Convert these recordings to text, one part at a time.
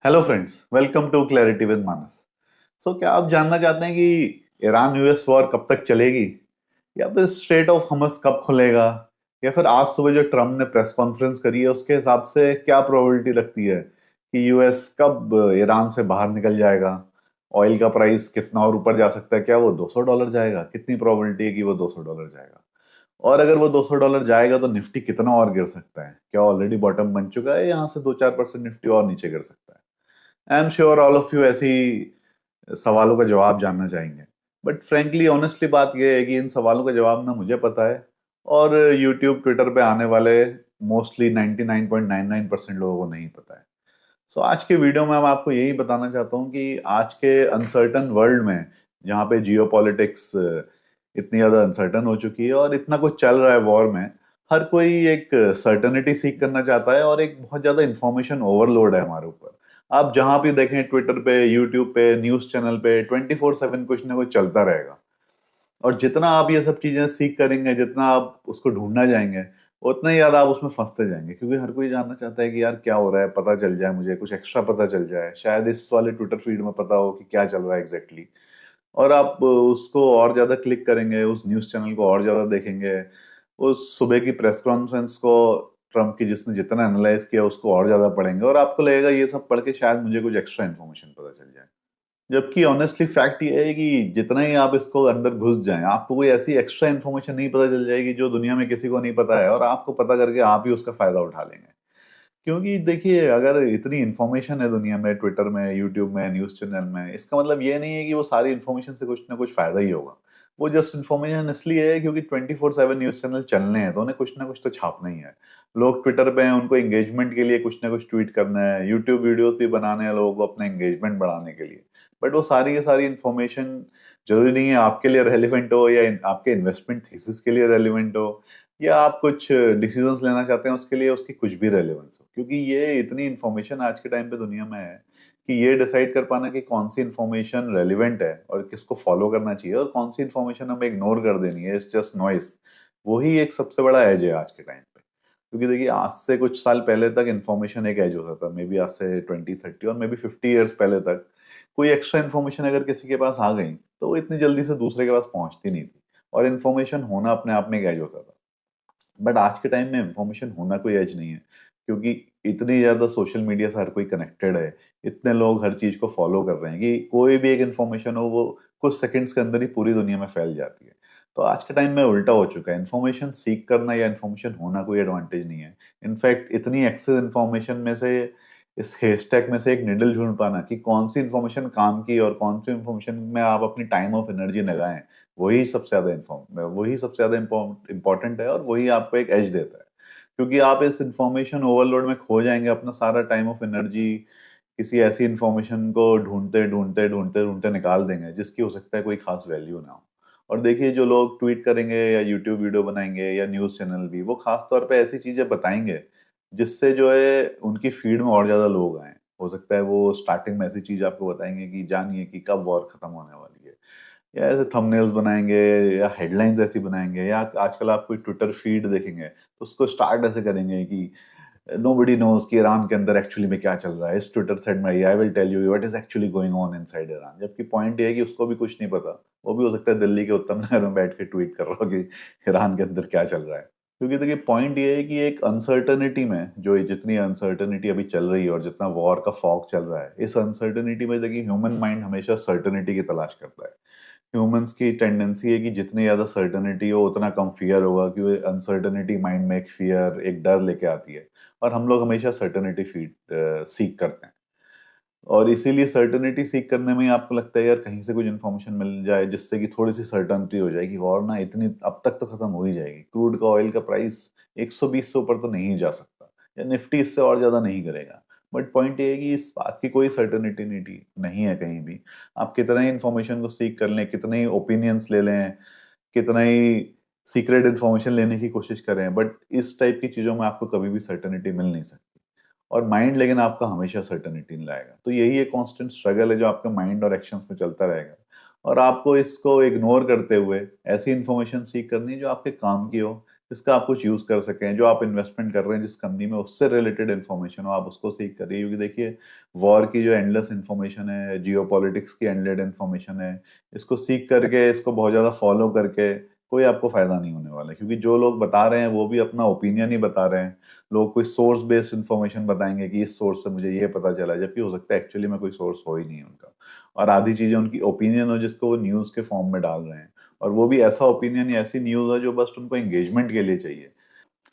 Hello friends, welcome to clarity with Manas. क्या आप जानना चाहते हैं कि ईरान यूएस वॉर कब तक चलेगी, या फिर स्ट्रेट ऑफ हमस कब खुलेगा, या फिर आज सुबह जो ट्रम्प ने प्रेस कॉन्फ्रेंस करी है उसके हिसाब से क्या प्रोबेबिलिटी रखती है कि यूएस कब ईरान से बाहर निकल जाएगा? ऑयल का प्राइस कितना और ऊपर जा सकता है? क्या वो $200 जाएगा? कितनी प्रोबेबिलिटी है कि वो $200 जाएगा? और अगर वो $200 जाएगा तो निफ्टी कितना और गिर सकता है? क्या ऑलरेडी बॉटम बन चुका है? यहाँ से 2-4% निफ्टी और नीचे गिर सकता है? I am sure all of you ऐसी सवालों का जवाब जानना चाहेंगे। बट फ्रेंकली ऑनेस्टली बात यह है कि इन सवालों का जवाब ना मुझे पता है, और यूट्यूब ट्विटर पे आने वाले मोस्टली 99.99% लोगों को नहीं पता है। आज के वीडियो में मैं आपको यही बताना चाहता हूँ कि आज के अनसर्टन वर्ल्ड में, जहाँ पे जियो पॉलिटिक्स इतनी ज्यादा अनसर्टन हो चुकी है और इतना कुछ चल रहा है वॉर में, हर कोई एक सर्टनिटी सीख करना चाहता है और एक बहुत ज्यादा इंफॉर्मेशन ओवरलोड है हमारे ऊपर। आप जहां भी देखें, ट्विटर पे, यूट्यूब पे, न्यूज चैनल पे 24/7 कुछ ना कुछ चलता रहेगा। और जितना आप ये सब चीजें सीख करेंगे, जितना आप उसको ढूंढना जाएंगे, उतना ही ज्यादा आप उसमें फंसते जाएंगे, क्योंकि हर कोई जानना चाहता है कि यार क्या हो रहा है, पता चल जाए, मुझे कुछ एक्स्ट्रा पता चल जाए, शायद इस वाले ट्विटर फीड में पता हो कि क्या चल रहा है एग्जैक्टली। और आप उसको और ज्यादा क्लिक करेंगे, उस न्यूज चैनल को और ज्यादा देखेंगे, उस सुबह की प्रेस कॉन्फ्रेंस को, ट्रम्प की जिसने जितना एनालाइज किया उसको और ज्यादा पढ़ेंगे, और आपको लगेगा ये सब पढ़ के शायद मुझे कुछ एक्स्ट्रा इन्फॉर्मेशन पता चल जाए। जबकि ऑनेस्टली फैक्ट ये है कि जितना ही आप इसको अंदर घुस जाएं, आपको कोई ऐसी एक्स्ट्रा इन्फॉर्मेशन नहीं पता चल जाएगी जो दुनिया में किसी को नहीं पता है, और आपको पता करके आप ही उसका फायदा उठा लेंगे। क्योंकि देखिए, अगर इतनी इन्फॉर्मेशन है दुनिया में, ट्विटर में, यूट्यूब में, न्यूज चैनल में, इसका मतलब ये नहीं है कि वो सारी इन्फॉर्मेशन से कुछ ना कुछ फायदा ही होगा। वो जस्ट इन्फॉर्मेशन इसलिए है क्योंकि 24/7 न्यूज चैनल चलने हैं तो उन्हें कुछ ना कुछ तो छापना ही है। लोग ट्विटर पे हैं, उनको एंगेजमेंट के लिए कुछ ना कुछ ट्वीट करना है, यूट्यूब वीडियोस भी बनाने हैं लोगों को अपने एंगेजमेंट बढ़ाने के लिए। बट वो सारी की सारी इन्फॉर्मेशन जरूरी नहीं है आपके लिए रेलिवेंट हो, या आपके इन्वेस्टमेंट थीसिस के लिए रेलिवेंट हो, या आप कुछ डिसीजंस लेना चाहते हैं उसके लिए उसकी कुछ भी रेलेवेंस हो। क्योंकि ये इतनी इन्फॉर्मेशन आज के टाइम पे दुनिया में है कि ये डिसाइड कर पाना कि कौन सी इन्फॉर्मेशन रेलिवेंट है और किसको फॉलो करना चाहिए, और कौन सी इन्फॉर्मेशन हमें इग्नोर कर देनी है, इट्स जस्ट नॉइस, वही एक सबसे बड़ा एज है आज के टाइम पे। क्योंकि देखिए, आज से कुछ साल पहले तक इन्फॉर्मेशन एक एज होता था, मे बी आज से 20-30 और मे बी 50 ईयर्स पहले तक कोई एक्स्ट्रा इन्फॉर्मेशन अगर किसी के पास आ गई तो वो इतनी जल्दी से दूसरे के पास पहुंचती नहीं थी, और इन्फॉर्मेशन होना अपने आप में एक एज होता था। बट आज के टाइम में इंफॉर्मेशन होना कोई एज नहीं है, क्योंकि इतनी ज्यादा सोशल मीडिया से हर कोई कनेक्टेड है, इतने लोग हर चीज को फॉलो कर रहे हैं कि कोई भी एक इंफॉर्मेशन हो वो कुछ सेकंड्स के अंदर ही पूरी दुनिया में फैल जाती है। तो आज के टाइम में उल्टा हो चुका है, इन्फॉर्मेशन सीख करना या इन्फॉर्मेशन होना कोई एडवांटेज नहीं है। इनफैक्ट इतनी एक्सेस इन्फॉर्मेशन में से, इस हेस्टैक में से एक निडल ढूंढ पाना कि कौन सी इन्फॉर्मेशन काम की और कौन सी इन्फॉर्मेशन में आप अपनी टाइम ऑफ एनर्जी लगाएं, वही सबसे ज्यादा इंपॉर्टेंट है, और वही आपको एक एज देता है। क्योंकि आप इस इंफॉर्मेशन ओवरलोड में खो जाएंगे, अपना सारा टाइम ऑफ एनर्जी किसी ऐसी इंफॉर्मेशन को ढूंढते ढूंढते ढूंढते ढूंढते निकाल देंगे जिसकी हो सकता है कोई खास वैल्यू ना हो। और देखिए, जो लोग ट्वीट करेंगे या यूट्यूब वीडियो बनाएंगे या न्यूज चैनल भी, वो खास तौर पे ऐसी चीजें बताएंगे जिससे जो है उनकी फीड में और ज्यादा लोग आए। हो सकता है वो स्टार्टिंग में ऐसी चीज आपको बताएंगे कि जानिए कि कब वॉर खत्म होने वाली है, या ऐसे थंबनेल्स बनाएंगे, या हेडलाइंस ऐसी बनाएंगे, या आजकल आप कोई ट्विटर फीड देखेंगे तो उसको स्टार्ट ऐसे करेंगे कि नोबडी नोज कि ईरान के अंदर एक्चुअली में क्या चल रहा है, इस ट्विटर थ्रेड में I will tell you what is actually going on inside Iran. जबकि पॉइंट ये है कि उसको भी कुछ नहीं पता, वो भी हो सकता है दिल्ली के उत्तम नगर में बैठ के ट्वीट कर रहा हो कि ईरान के अंदर क्या चल रहा है। क्योंकि देखिए, पॉइंट ये है कि एक अनसर्टनिटी में, जो जितनी अनसर्टनिटी अभी चल रही है और जितना वॉर का फॉग चल रहा है, इस अनसर्टनिटी में देखिए ह्यूमन माइंड हमेशा सर्टनिटी की तलाश करता है। ह्यूमंस की टेंडेंसी है कि जितनी ज्यादा सर्टेनिटी हो उतना कम फियर होगा, क्योंकि अनसर्टेनिटी माइंड में एक फियर, एक डर लेके आती है, और हम लोग हमेशा सर्टेनिटी सीख करते हैं। और इसीलिए सर्टेनिटी सीख करने में ही आपको लगता है यार कहीं से कुछ इन्फॉर्मेशन मिल जाए जिससे कि थोड़ी सी सर्टेनिटी हो जाए कि वॉर ना इतनी अब तक तो खत्म हो ही जाएगी, क्रूड का ऑयल का प्राइस 120 से ऊपर तो नहीं जा सकता, या निफ्टी इससे और ज्यादा नहीं करेगा। बट पॉइंट ये है कि इस बात की कोई सर्टेनिटी नहीं है कहीं भी। आप कितना ही इन्फॉर्मेशन को सीख कर लें, कितने ही ओपिनियंस ले लें, कितना ही सीक्रेट इन्फॉर्मेशन लेने की कोशिश करें, बट इस टाइप की चीजों में आपको कभी भी सर्टेनिटी मिल नहीं सकती। और माइंड लेकिन आपका हमेशा सर्टेनिटी लाएगा। तो यही एक कांस्टेंट स्ट्रगल है जो आपके माइंड और एक्शंस में चलता रहेगा। और आपको इसको इग्नोर करते हुए ऐसी इन्फॉर्मेशन सीख करनी है जो आपके काम की हो, जिसका आप कुछ यूज कर सकें, जो आप इन्वेस्टमेंट कर रहे हैं जिस कंपनी में उससे रिलेटेड इन्फॉर्मेशन हो, आप उसको सीख करिए। क्योंकि देखिए वॉर की जो एंडलेस इन्फॉर्मेशन है, जियो पॉलिटिक्स की एंडलेस इन्फॉर्मेशन है, इसको सीख करके, इसको बहुत ज्यादा फॉलो करके कोई आपको फायदा नहीं होने वाला है। क्योंकि जो लोग बता रहे हैं वो भी अपना ओपिनियन ही बता रहे हैं। लोग कोई सोर्स बेस्ड इन्फॉर्मेशन बताएंगे कि इस सोर्स से मुझे ये पता चला, जबकि हो सकता है एक्चुअली में कोई सोर्स हो ही नहीं उनका, और आधी चीजें उनकी ओपिनियन हो जिसको वो न्यूज के फॉर्म में डाल रहे हैं, और वो भी ऐसा ओपिनियन या ऐसी न्यूज है जो बस उनको एंगेजमेंट के लिए चाहिए।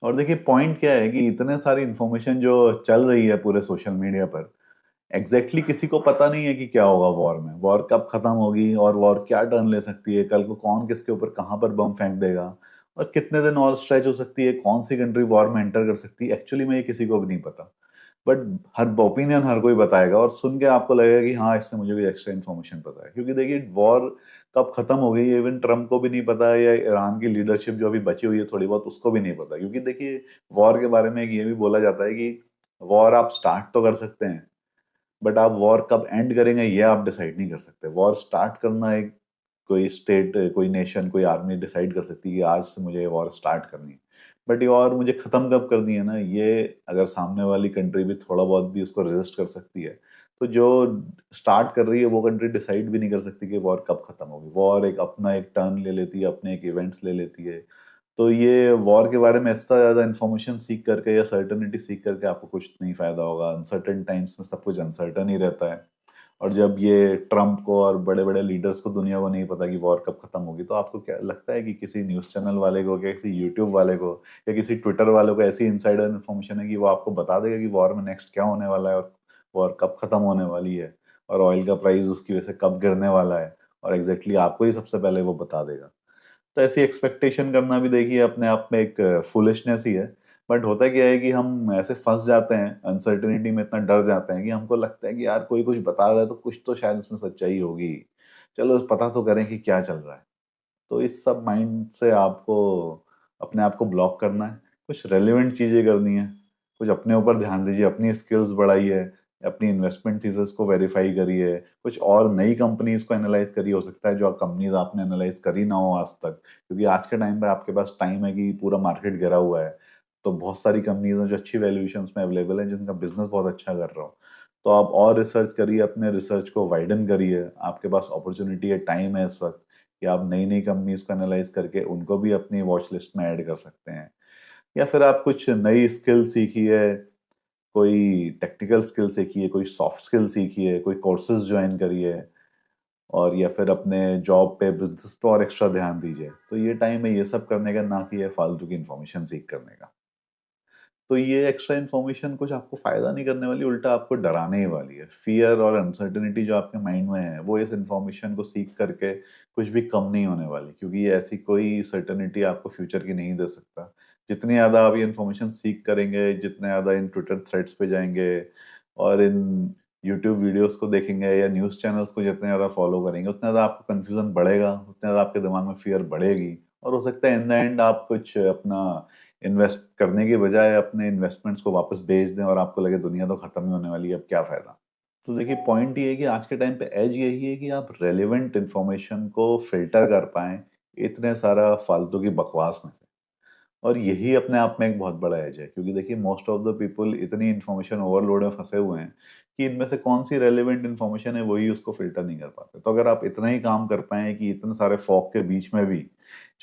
और देखिए पॉइंट क्या है कि इतने सारी इन्फॉर्मेशन जो चल रही है पूरे सोशल मीडिया पर, एग्जैक्टली किसी को पता नहीं है कि क्या होगा वॉर में, वॉर कब खत्म होगी और वॉर क्या टर्न ले सकती है, कल को कौन किसके ऊपर कहां पर बम फेंक देगा, और कितने दिन और स्ट्रेच हो सकती है, कौन सी कंट्री वॉर में एंटर कर सकती है, एक्चुअली में ये किसी को भी नहीं पता। बट हर ओपिनियन हर कोई बताएगा, और सुन के आपको लगेगा कि हाँ इससे मुझे भी एक्स्ट्रा इन्फॉर्मेशन पता है। क्योंकि देखिए वॉर कब खत्म हो गई इवन ट्रम्प को भी नहीं पता है, या ईरान की लीडरशिप जो अभी बची हुई है थोड़ी बहुत उसको भी नहीं पता। क्योंकि देखिए वॉर के बारे में एक ये भी बोला जाता है कि वॉर आप स्टार्ट तो कर सकते हैं, बट आप वॉर कब एंड करेंगे ये आप डिसाइड नहीं कर सकते। वॉर स्टार्ट करना एक कोई स्टेट, कोई नेशन, कोई आर्मी डिसाइड कर सकती है कि आज से मुझे ये वॉर स्टार्ट करनी है, बट ये वॉर मुझे खत्म कब करनी है ना, ये अगर सामने वाली कंट्री भी थोड़ा बहुत भी उसको रेजिस्ट कर सकती है, तो जो स्टार्ट कर रही है वो कंट्री डिसाइड भी नहीं कर सकती कि वॉर कब खत्म होगी। वॉर एक अपना एक टर्न ले लेती है, अपने एक इवेंट्स ले लेती है। तो ये वॉर के बारे में इतना ज्यादा इन्फॉर्मेशन सीख करके या सर्टेनिटी सीख करके आपको कुछ नहीं फायदा होगा। अनसर्टेन टाइम्स में सब कुछ अनसर्टन ही रहता है, और जब ये ट्रम्प को और बड़े बड़े लीडर्स को, दुनिया को नहीं पता कि वॉर कब खत्म होगी, तो आपको क्या लगता है कि किसी न्यूज चैनल वाले को, या किसी यूट्यूब वाले को, या किसी ट्विटर वाले को ऐसी इनसाइडर इन्फॉर्मेशन है कि वो आपको बता देगा कि वॉर में नेक्स्ट क्या होने वाला है, और वॉर कब खत्म होने वाली है, और ऑयल का प्राइस उसकी वजह से कब गिरने वाला है, और एग्जैक्टली आपको ही सबसे पहले वो बता देगा। तो ऐसी एक्सपेक्टेशन करना भी देखिए अपने आप में एक फुलिशनेस ही है। बट होता क्या है कि हम ऐसे फंस जाते हैं, अनसर्टेनिटी में इतना डर जाते हैं कि हमको लगता है कि यार कोई कुछ बता रहा है तो कुछ तो शायद उसमें सच्चाई होगी, चलो पता तो करें कि क्या चल रहा है। तो इस सब माइंड से आपको अपने आप को ब्लॉक करना है, कुछ रेलिवेंट चीजें करनी है, कुछ अपने ऊपर ध्यान दीजिए, अपनी स्किल्स बढ़ाइए, अपनी इन्वेस्टमेंट थीसिस को वेरीफाई करिए, कुछ और नई कंपनीज को एनालाइज करिए। हो सकता है जो कंपनीज आपने एनालाइज करी ना हो आज तक, क्योंकि आज के टाइम पे आपके पास टाइम है कि पूरा मार्केट गिरा हुआ है, तो बहुत सारी कंपनीज हैं जो अच्छी वैल्यूएशंस में अवेलेबल है, जिनका बिजनेस बहुत अच्छा कर रहा हो। तो आप और रिसर्च करिए, अपने रिसर्च को वाइडन करिए, आपके पास अपॉर्चुनिटी है, टाइम है इस वक्त कि आप नई नई कंपनीज को एनालाइज करके उनको भी अपनी वॉच लिस्ट में ऐड कर सकते हैं। या फिर आप कुछ नई स्किल सीखिए, कोई टेक्निकल स्किल सीखिए, कोई सॉफ्ट स्किल सीखिए, कोई कोर्सेज ज्वाइन करिए, और या फिर अपने जॉब पे, बिजनेस पे और एक्स्ट्रा ध्यान दीजिए। तो ये टाइम है ये सब करने का, ना कि ये फालतू की इन्फॉर्मेशन सीख करने का। तो ये एक्स्ट्रा इन्फॉर्मेशन कुछ आपको फायदा नहीं करने वाली, उल्टा आपको डराने ही वाली है। फियर और अनसर्टेनिटी जो आपके माइंड में है वो इस इन्फॉर्मेशन को सीख करके कुछ भी कम नहीं होने वाली, क्योंकि ये ऐसी कोई सर्टेनिटी आपको फ्यूचर की नहीं दे सकता। जितनी ज्यादा आप ये इन्फॉर्मेशन सीख करेंगे, जितने ज्यादा इन ट्विटर थ्रेड्स पे जाएंगे और इन यूट्यूब वीडियोस को देखेंगे या न्यूज चैनल्स को जितने ज्यादा फॉलो करेंगे, उतना ज्यादा आपको कंफ्यूजन बढ़ेगा, उतना ज्यादा आपके दिमाग में फियर बढ़ेगी, और हो सकता है इन द एंड आप कुछ अपना इन्वेस्ट करने की बजाय अपने इन्वेस्टमेंट्स को वापस बेच दें, और आपको लगे दुनिया तो खत्म ही होने वाली है, अब क्या फायदा। तो देखिए पॉइंट ये है कि आज के टाइम पे एज यही है कि आप रेलेवेंट इंफॉर्मेशन को फिल्टर कर पाएं इतने सारा फालतू की बकवास में से। और यही अपने आप में एक बहुत बड़ा एज है, क्योंकि देखिए मोस्ट ऑफ द पीपल इतनी इन्फॉर्मेशन ओवरलोड में फंसे हुए हैं कि इनमें से कौन सी रेलेवेंट इन्फॉर्मेशन है वही उसको फिल्टर नहीं कर पाते। तो अगर आप इतना ही काम कर पाए कि इतने सारे फॉग के बीच में भी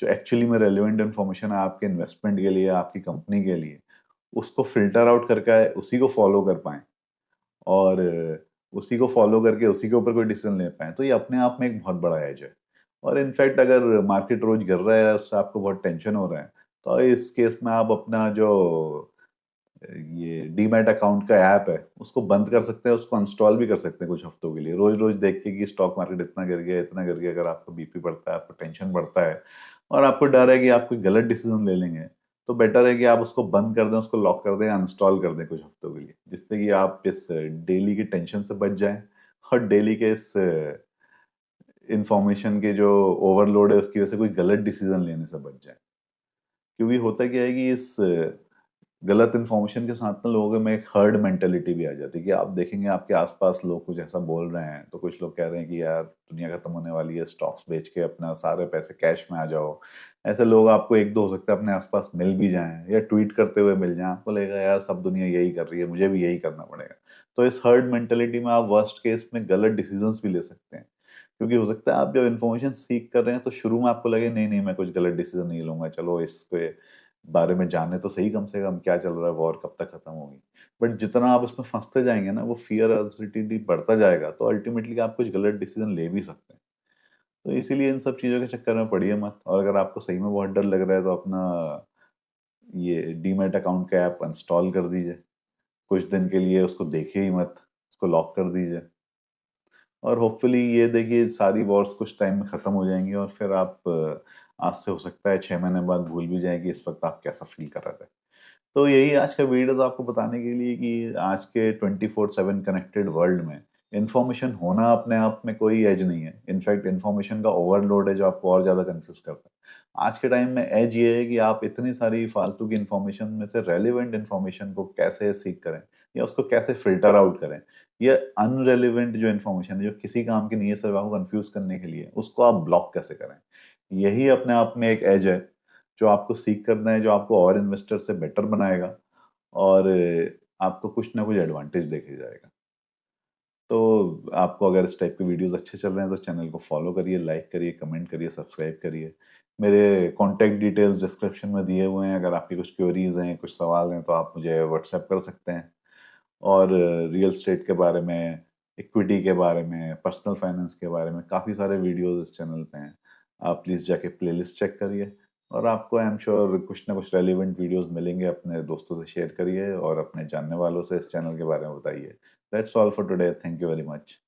जो एक्चुअली में रेलेवेंट इन्फॉर्मेशन है आपके इन्वेस्टमेंट के लिए, आपकी कंपनी के लिए, उसको फिल्टर आउट करके उसी को फॉलो कर पाए, और उसी को फॉलो करके उसी के ऊपर कोई डिसीजन ले पाए, तो ये अपने आप में एक बहुत बड़ा एज है। और इनफैक्ट अगर मार्केट रोज गिर रहा है, उससे आपको बहुत टेंशन हो रहा है, तो इस केस में आप अपना जो ये डीमैट अकाउंट का ऐप है उसको बंद कर सकते हैं, उसको इंस्टॉल भी कर सकते हैं कुछ हफ्तों के लिए। रोज रोज देख के कि स्टॉक मार्केट इतना गिर गया, इतना गिर गया, अगर आपको बीपी बढ़ता है, आपको टेंशन बढ़ता है, और आपको डर है कि आप कोई गलत डिसीजन ले लेंगे, तो बेटर है कि आप उसको बंद कर दें, उसको लॉक कर दें, अनस्टॉल कर दें कुछ हफ्तों के लिए, जिससे कि आप इस डेली की टेंशन से बच जाएं, और डेली के इस इंफॉर्मेशन के जो ओवरलोड है उसकी वजह से कोई गलत डिसीजन लेने से बच जाए। क्योंकि होता क्या है कि इस गलत इन्फॉर्मेशन के साथ ना लोगों में एक हर्ड मेंटेलिटी भी आ जाती है कि आप देखेंगे आपके आसपास लोग कुछ ऐसा बोल रहे हैं तो कुछ लोग कह रहे हैं कि यार दुनिया खत्म होने वाली है, स्टॉक्स बेच के अपना सारे पैसे कैश में आ जाओ। ऐसे लोग आपको एक दो हो सकता है अपने आसपास मिल भी जाएं या ट्वीट करते हुए मिल जाएं, आपको लगेगा यार सब दुनिया यही कर रही है, मुझे भी यही करना पड़ेगा। तो इस हर्ड मेंटेलिटी में आप वर्स्ट केस में गलत डिसीजंस भी ले सकते हैं, क्योंकि हो सकता है आप जब इन्फॉर्मेशन सीख कर रहे हैं तो शुरू में आपको लगे नहीं नहीं मैं कुछ गलत डिसीजन नहीं लूंगा, चलो इसके बारे में जाने तो सही कम से कम क्या चल रहा है, वॉर कब तक खत्म होगी। बट जितना आप उसमें फंसते जाएंगे ना, वो फियर अनसर्टिनिटी बढ़ता जाएगा, तो अल्टीमेटली आप कुछ गलत डिसीजन ले भी सकते हैं। तो इसीलिए इन सब चीजों के चक्कर में पड़िए मत, और अगर आपको सही में बहुत डर लग रहा है तो अपना ये डीमैट अकाउंट का ऐप इंस्टॉल कर दीजिए, कुछ दिन के लिए उसको देखिए ही मत, उसको लॉक कर दीजिए। और होपफुली ये देखिए सारी वॉर्स कुछ टाइम में खत्म हो जाएंगी और फिर आप आज से हो सकता है 6 महीने बाद भूल भी जाएंगे इस वक्त आप कैसा फील कर रहे थे। तो यही आज का वीडियो था आपको बताने के लिए कि आज के 24/7 कनेक्टेड वर्ल्ड में इंफॉर्मेशन होना अपने आप में कोई एज नहीं है। इनफैक्ट इंफॉर्मेशन का ओवरलोड है जो आपको और ज्यादा कंफ्यूज करता है। आज के टाइम में एज ये है कि आप इतनी सारी फालतू की इंफॉर्मेशन में से रेलिवेंट इंफॉर्मेशन को कैसे सीख करें या उसको कैसे फिल्टर आउट करें, या अनरेलिवेंट जो इन्फॉर्मेशन है जो किसी काम की नहीं है सिर्फ आपको कंफ्यूज करने के लिए, उसको आप ब्लॉक कैसे करें। यही अपने आप में एक एज है जो आपको सीख करना है, जो आपको और इन्वेस्टर से बेटर बनाएगा और आपको कुछ ना कुछ एडवांटेज देके जाएगा। तो आपको अगर इस टाइप के वीडियोस अच्छे चल रहे हैं तो चैनल को फॉलो करिए, लाइक करिए, कमेंट करिए, सब्सक्राइब करिए। मेरे कॉन्टैक्ट डिटेल्स डिस्क्रिप्शन में दिए हुए हैं, अगर आपकी कुछ क्वेरीज हैं, कुछ सवाल हैं तो आप मुझे व्हाट्सएप कर सकते हैं। और रियल स्टेट के बारे में, इक्विटी के बारे में, पर्सनल फाइनेंस के बारे में काफ़ी सारे वीडियोस इस चैनल पे हैं। आप प्लीज़ जाके प्लेलिस्ट चेक करिए और आपको आई एम श्योर कुछ ना कुछ रेलिवेंट वीडियोस मिलेंगे। अपने दोस्तों से शेयर करिए और अपने जानने वालों से इस चैनल के बारे में बताइए। That's all for today, thank you very much.